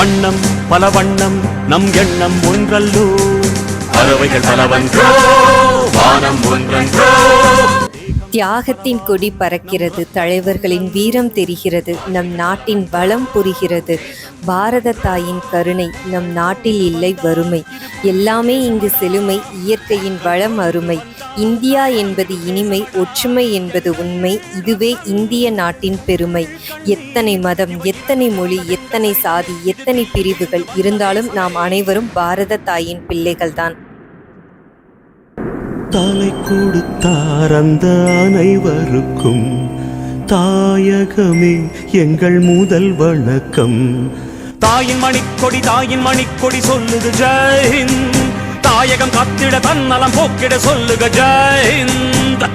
வண்ணம் பல வண்ணம் நம் எண்ணம் ஒன்றல்லோ, பறவைகள் பலவன்றோ வானம் ஒன்றன்றோ. தியாகத்தின் கொடி பறக்கிறது, தலைவர்களின் வீரம் தெரிகிறது, நம் நாட்டின் வளம் புரிகிறது. பாரத தாயின் கருணை, நம் நாட்டில் இல்லை வறுமை, எல்லாமே இங்கு செழுமை, இயற்கையின் வளம் அருமை. இந்தியா என்பது இனிமை, ஒற்றுமை என்பது உண்மை, இதுவே இந்திய நாட்டின் பெருமை. எத்தனை மதம், எத்தனை மொழி, எத்தனை சாதி, எத்தனை பிரிவுகள் இருந்தாலும் நாம் அனைவரும் பாரத தாயின் பிள்ளைகள்தான். தலை கொடுத்தார் அந்த அனைவருக்கும், தாயகமே எங்கள் முதல் வணக்கம். தாயின் மணிக்கொடி, தாயின் மணிக்கொடி சொல்லுது ஜெய் ஹிந்த், தாயகம் காத்திட தன்னலம் போக்கிட சொல்லுக ஜெய் ஹிந்த்.